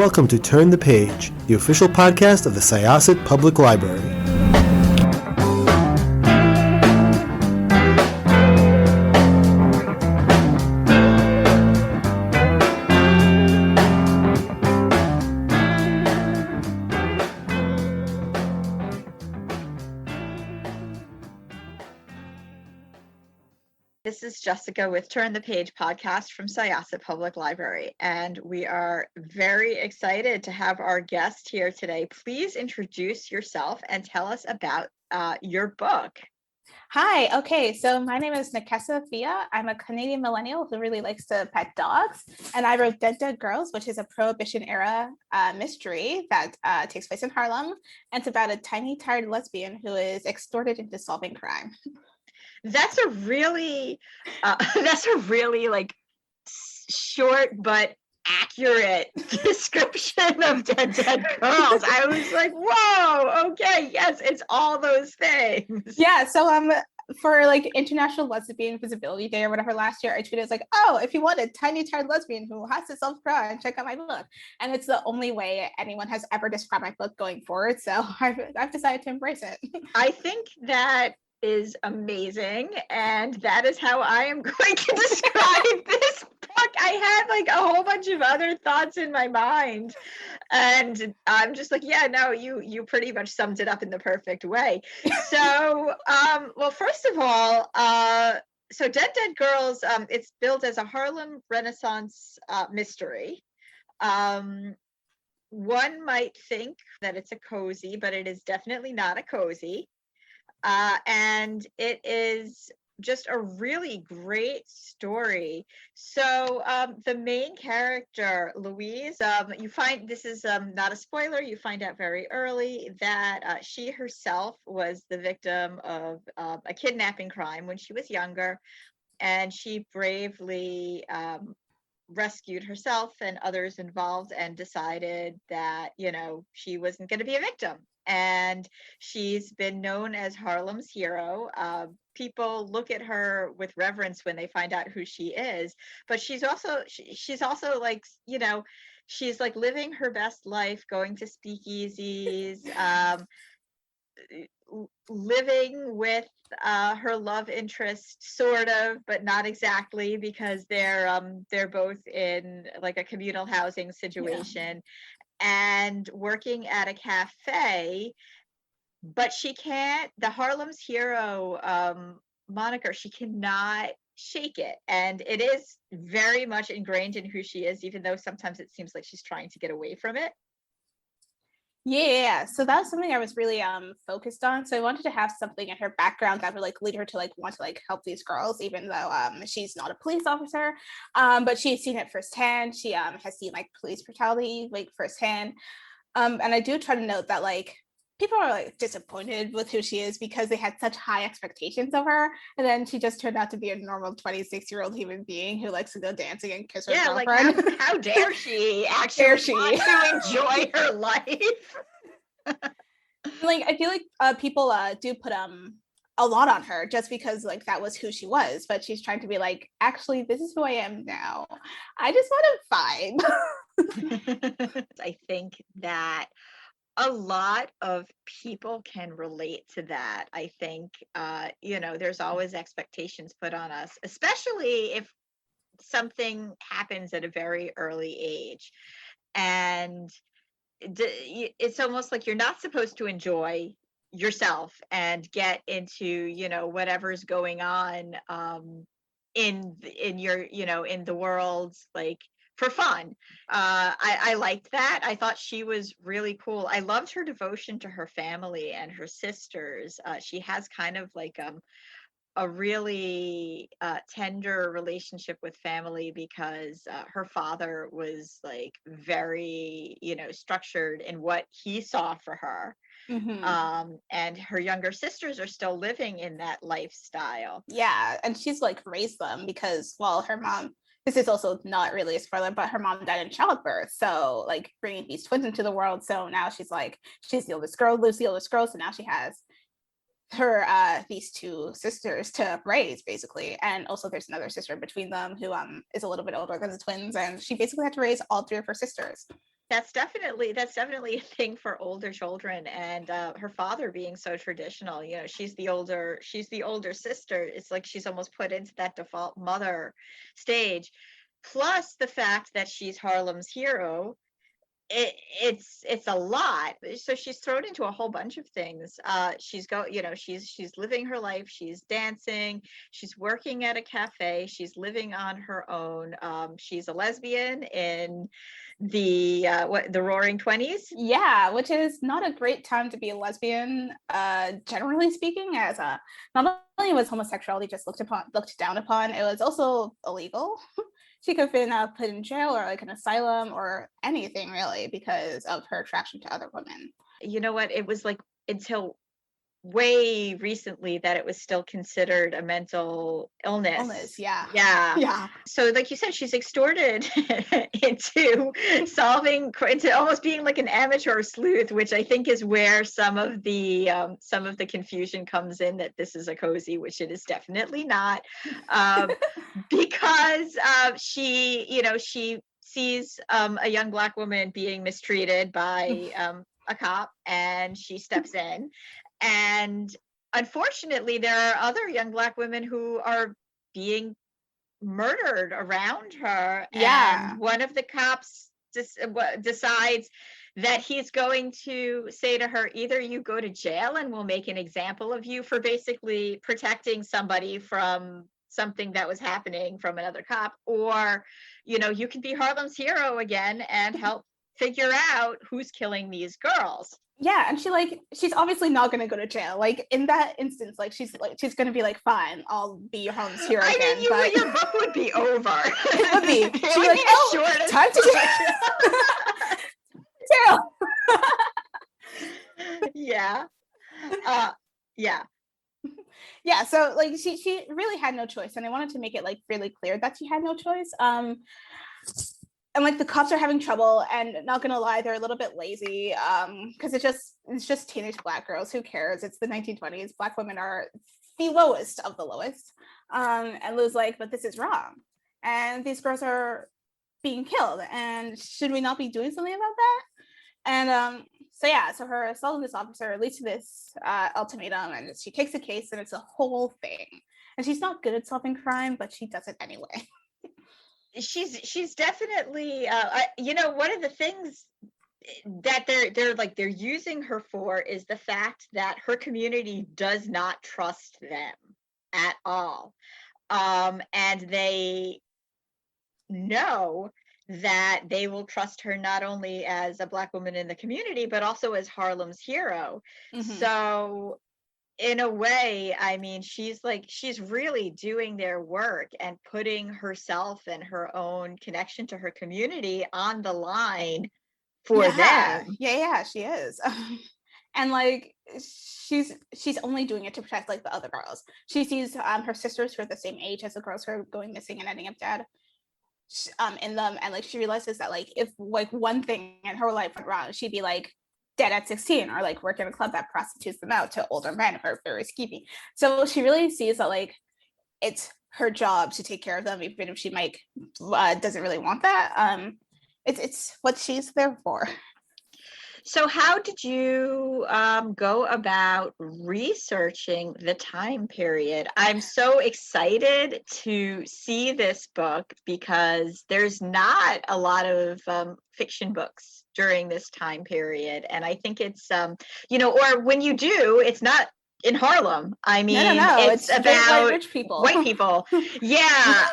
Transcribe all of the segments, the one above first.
welcome to Turn the Page, the official podcast of the Syosset Public Library. This is Jessica with Turn the Page podcast from Syosset Public Library, and we are very excited to have our guest here today. Please introduce yourself and tell us about your book. Hi, okay, so my name is Nekesa Afia. I'm a Canadian millennial who really likes to pet dogs, and I wrote Dead Girls, which is a Prohibition Era mystery that takes place in Harlem, and it's about a tiny, tired lesbian who is extorted into solving crime. That's a really like short but accurate description of Dead Girls. I was like, whoa, okay, yes, it's all those things. Yeah, so for like International Lesbian Visibility Day or whatever last year, I tweeted like, oh, if you want a tiny, tired lesbian who has to solve crime, check out my book. And it's the only way anyone has ever described my book going forward. So I've decided to embrace it. I think that is amazing, and that is how I am going to describe this book. I had like a whole bunch of other thoughts in my mind, and I'm just like, yeah, no, you pretty much summed it up in the perfect way. So well, first of all, so Dead Girls, it's billed as a Harlem Renaissance mystery. One might think that it's a cozy, but it is definitely not a cozy. And it is just a really great story. So the main character, Louise, you find, this is not a spoiler, you find out very early that she herself was the victim of a kidnapping crime when she was younger, and she bravely rescued herself and others involved and decided that, you know, she wasn't going to be a victim. And she's been known as Harlem's hero. People look at her with reverence when they find out who she is, but she's also like, you know, she's like living her best life, going to speakeasies, living with her love interest, sort of, but not exactly, because they're both in like a communal housing situation. Yeah. And working at a cafe, but she can't, the Harlem's hero moniker, she cannot shake it. And it is very much ingrained in who she is, even though sometimes it seems like she's trying to get away from it. Yeah, so that was something I was really focused on. So I wanted to have something in her background that would like lead her to like want to like help these girls, even though she's not a police officer, but she's seen it firsthand. She has seen like police brutality like firsthand, and I do try to note that like people are like disappointed with who she is because they had such high expectations of her, and then she just turned out to be a normal 26-year-old human being who likes to go dancing and kiss her girlfriend. Like how dare she actually want to enjoy her life? Like I feel like people do put a lot on her just because like that was who she was, but she's trying to be like, actually, this is who I am now. I just want to vibe. I think that a lot of people can relate to that. I think, you know, there's always expectations put on us, especially if something happens at a very early age. And it's almost like you're not supposed to enjoy yourself and get into, you know, whatever's going on in your, you know, in the world, like, for fun. I liked that. I thought she was really cool. I loved her devotion to her family and her sisters. She has kind of like a really tender relationship with family because her father was like very, you know, structured in what he saw for her. Mm-hmm. And her younger sisters are still living in that lifestyle. Yeah, and she's like raised them because, well, her mom, this is also not really a spoiler, but her mom died in childbirth. So like bringing these twins into the world. So now she's like, she's the oldest girl, Lucy, the oldest girl. So now she has these two sisters to raise, basically. And also there's another sister between them who is a little bit older than the twins, and she basically had to raise all three of her sisters. That's definitely a thing for older children, and her father being so traditional. You know, she's the older sister. It's like she's almost put into that default mother stage. Plus the fact that she's Harlem's hero, it's a lot. So she's thrown into a whole bunch of things. She's living her life. She's dancing. She's working at a cafe. She's living on her own. She's a lesbian in the Roaring 20s. Yeah, which is not a great time to be a lesbian, generally speaking, as not only was homosexuality just looked down upon, it was also illegal. She could have been put in jail or like an asylum or anything, really, because of her attraction to other women. You know what? It was like until way recently that it was still considered a mental illness. Yeah. So like you said, she's extorted into almost being like an amateur sleuth, which I think is where some of the confusion comes in, that this is a cozy, which it is definitely not, because she sees a young Black woman being mistreated by a cop, and she steps in. And unfortunately, there are other young Black women who are being murdered around her. Yeah. And one of the cops decides that he's going to say to her, either you go to jail and we'll make an example of you for basically protecting somebody from something that was happening from another cop, or, you can be Harlem's hero again and help figure out who's killing these girls. Yeah, and she's obviously not going to go to jail. Like in that instance, she's going to be like, fine, I'll be your home's hero again. But your book would be over. It would be. She'd be like, oh, time to jail. Yeah. Yeah. Yeah. So she really had no choice, and I wanted to make it really clear that she had no choice. And the cops are having trouble, and not gonna lie, they're a little bit lazy, because it's just teenage Black girls. Who cares? It's the 1920s. Black women are the lowest of the lowest. And Lou's like, but this is wrong, and these girls are being killed, and should we not be doing something about that? And so her assault on this officer leads to this ultimatum, and she takes a case, and it's a whole thing. And she's not good at solving crime, but she does it anyway. She's definitely one of the things that they're using her for is the fact that her community does not trust them at all, and they know that they will trust her not only as a Black woman in the community but also as Harlem's hero. Mm-hmm. So in a way, I mean, she's really doing their work and putting herself and her own connection to her community on the line for them. Yeah, she is. And she's only doing it to protect the other girls. She sees her sisters who are the same age as the girls who are going missing and ending up dead in them, and she realizes that if one thing in her life went wrong, she'd be dead at 16, or work in a club that prostitutes them out to older men who are very skeevy. So she really sees that it's her job to take care of them, even if she doesn't really want that. It's what she's there for. So how did you go about researching the time period? I'm so excited to see this book because there's not a lot of fiction books during this time period. And I think it's, or when you do, it's not in Harlem. I mean, no. It's about rich people. White people. Yeah,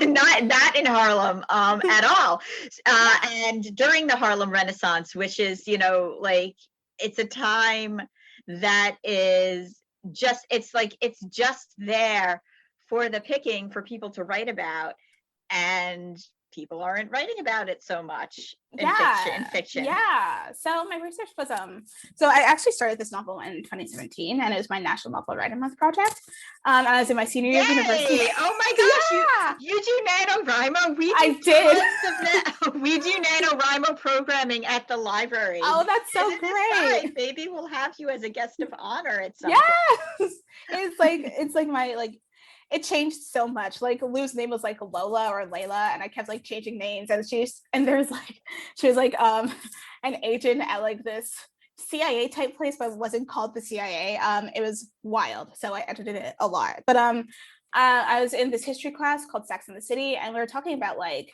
not in Harlem at all. And during the Harlem Renaissance, which is, it's a time that is just, it's just there for the picking for people to write about. And people aren't writing about it so much in fiction. Yeah. So my research was so I actually started this novel in 2017, and it was my National Novel Writing Month project. I was in my senior year of university. Oh my gosh, you do NaNoWriMo? NaNoWriMo. We do NaNoWriMo programming at the library. Oh, that's so great. Maybe we'll have you as a guest of honor at some point. It's like my like it changed so much. Like Lou's name was like Lola or Layla, and I kept like changing names, and she was like an agent at like this CIA type place, but it wasn't called the CIA. It was wild, so I edited it a lot. But I was in this history class called Sex and the City, and we were talking about like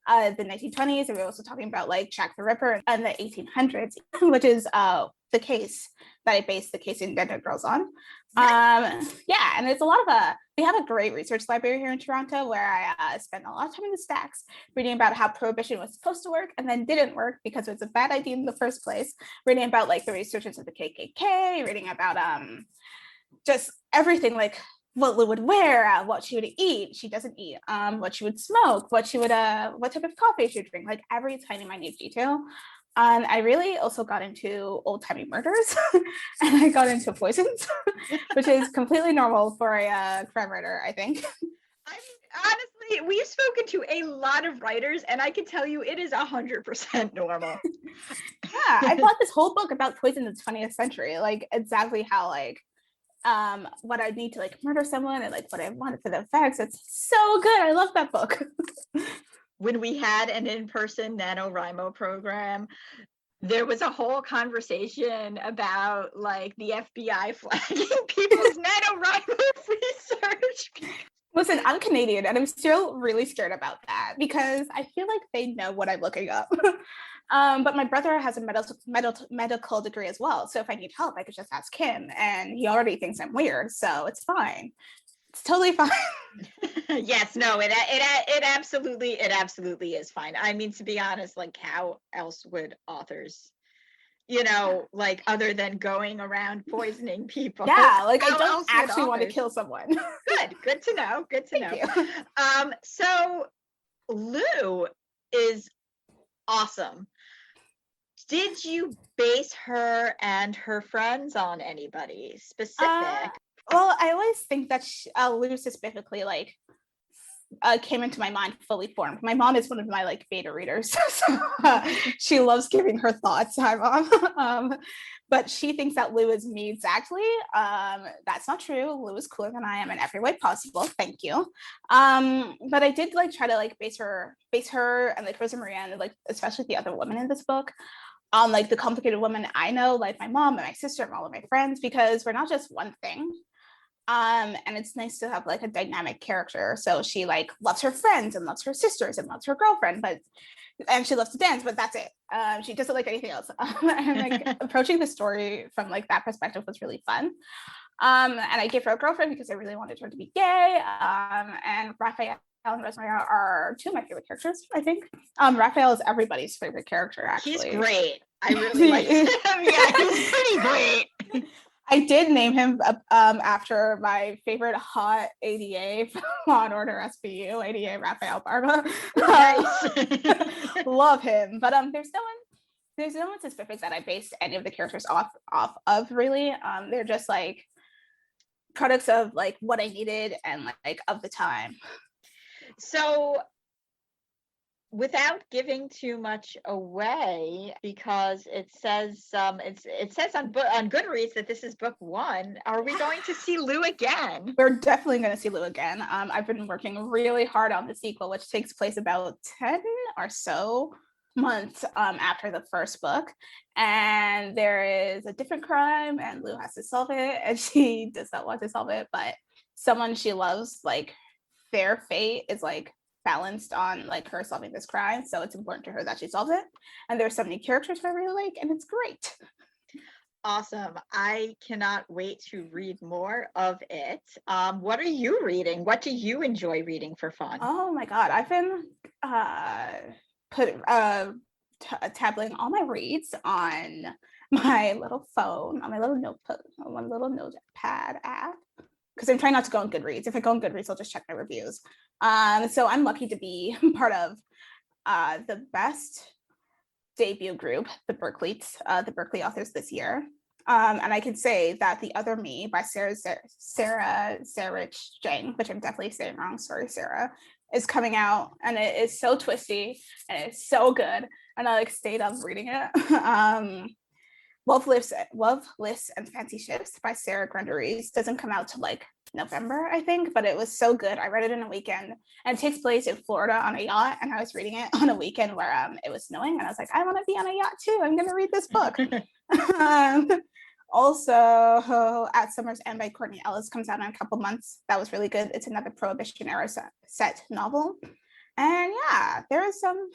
the 1920s, and we were also talking about like Jack the Ripper and the 1800s, which is the case that I based the case in Dead Dead Girls on. Yeah, and it's a lot of we have a great research library here in Toronto where I spent a lot of time in the stacks reading about how prohibition was supposed to work and then didn't work because it was a bad idea in the first place, reading about like the researchers of the KKK, reading about just everything, like what Lou would wear, what she would eat, she doesn't eat, what she would smoke, what type of coffee she would drink, like every tiny minute detail. And I really also got into old-timey murders and I got into poisons, which is completely normal for a crime writer, I think. Honestly, we've spoken to a lot of writers and I can tell you it is 100% normal. Yeah, I thought this whole book about poison in the 20th century, like exactly how like what I'd need to like murder someone and like what I wanted for the effects. It's so good. I love that book. When we had an in-person NaNoWriMo program, there was a whole conversation about like the FBI flagging people's NaNoWriMo research. Listen, I'm Canadian and I'm still really scared about that because I feel like they know what I'm looking up. But my brother has a medical degree as well. So if I need help, I could just ask him and he already thinks I'm weird. So it's fine. It's totally fine. Yes, no, it absolutely is fine. I mean, to be honest, like how else would authors, like other than going around poisoning people? Yeah, like I don't actually want to kill someone. Good to know. Thank you. So Lou is awesome. Did you base her and her friends on anybody specific? Well, I always think that Lou specifically like came into my mind fully formed. My mom is one of my like beta readers, so she loves giving her thoughts. Hi, Mom. But she thinks that Lou is me exactly. That's not true. Lou is cooler than I am in every way possible. Thank you. But I did like try to like base her and like Rosa Maria and like especially the other women in this book on like the complicated women I know, like my mom and my sister and all of my friends, because we're not just one thing. And it's nice to have like a dynamic character. So she like loves her friends and loves her sisters and loves her girlfriend, and she loves to dance, but that's it. She doesn't like anything else. And like approaching the story from like that perspective was really fun. And I gave her a girlfriend because I really wanted her to be gay. And Raphael and Rosemary are two of my favorite characters, I think. Raphael is everybody's favorite character, actually. He's great. I really like him. Yeah, he's pretty great. I did name him after my favorite hot ADA from Law and Order SVU, ADA Raphael Barba. Nice. Love him. But there's no one specific that I based any of the characters off of, really. They're just like products of like what I needed and like of the time. So without giving too much away, because it says it says on Goodreads that this is book 1. Are we going to see Lou again? We're definitely going to see Lou again. I've been working really hard on the sequel, which takes place about 10 or so months after the first book, and there is a different crime and Lou has to solve it, and she does not want to solve it, but someone she loves, like their fate is like balanced on like her solving this crime, so it's important to her that she solves it. And there's so many characters I really like, and it's great. Awesome. I cannot wait to read more of it. What are you reading? What do you enjoy reading for fun? Oh my god, I've been tabling all my reads on my little phone, on my little notebook, on my little notepad app, because I'm trying not to go on Goodreads. If I go on Goodreads, I'll just check my reviews. So I'm lucky to be part of the best debut group, the Berkeley Authors this year. And I can say that The Other Me by Sarah Sarich Jang, which I'm definitely saying wrong, sorry Sarah, is coming out, and it is so twisty and it's so good, and I like stayed up reading it. Love, Lists, and Fancy Ships by Sarah Grunderies doesn't come out till like November, I think, but it was so good. I read it in a weekend, and it takes place in Florida on a yacht, and I was reading it on a weekend where it was snowing, and I was like, I want to be on a yacht too. I'm going to read this book. Also, At Summer's End by Courtney Ellis comes out in a couple months. That was really good. It's another Prohibition Era set novel. And yeah, there is some,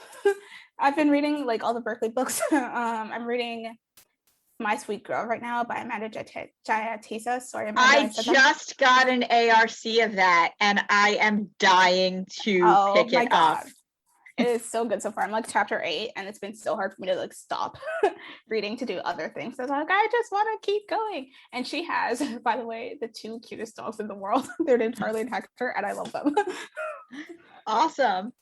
I've been reading like all the Berkeley books. I'm reading My Sweet Girl right now by Amanda Jayatisa. Sorry, Amanda. I just got an ARC of that, and I am dying to pick it up. It is so good so far. I'm like chapter 8, and it's been so hard for me to like stop reading to do other things. So I was like, I just want to keep going. And she has, by the way, the 2 cutest dogs in the world. They're named Charlie and Hector, and I love them. Awesome.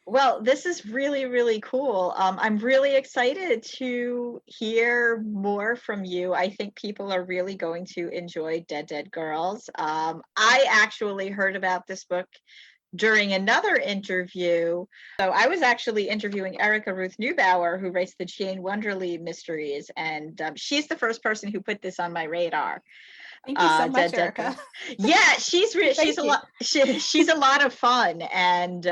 Well, this is really, really cool. I'm really excited to hear more from you. I think people are really going to enjoy Dead Girls. I actually heard about this book during another interview. So I was actually interviewing Erica Ruth Neubauer, who writes the Jane Wonderly mysteries, and she's the first person who put this on my radar. Thank you so much, Erica. Yeah, she's a lot of fun. And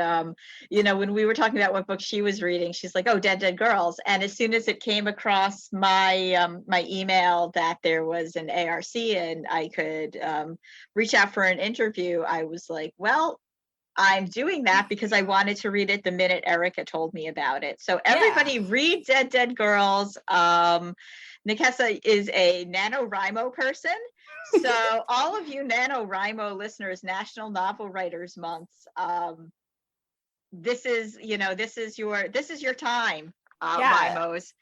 when we were talking about what book she was reading, she's like, "Oh, Dead Girls." And as soon as it came across my my email that there was an ARC and I could reach out for an interview, I was like, well, I'm doing that because I wanted to read it the minute Erica told me about it. So everybody read Dead Girls. Nekessa is a NaNoWriMo person. So all of you NaNoWriMo listeners, National Novel Writers Month, this is your time, Wrimos.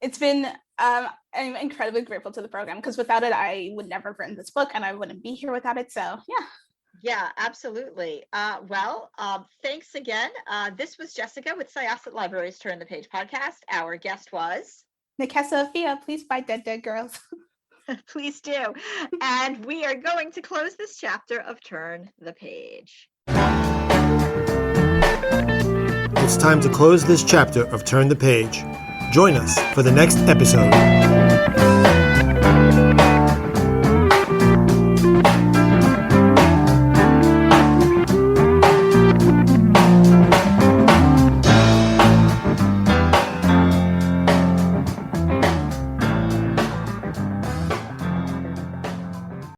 It's been I'm incredibly grateful to the program, because without it I would never have written this book, and I wouldn't be here without it. So yeah, absolutely. Thanks again. This was Jessica with Syosset Libraries Turn the Page podcast. Our guest was Nekesa Afia. Please buy Dead Girls. Please do. And we are going to close this chapter of Turn the Page. It's time to close this chapter of Turn the Page. Join us for the next episode.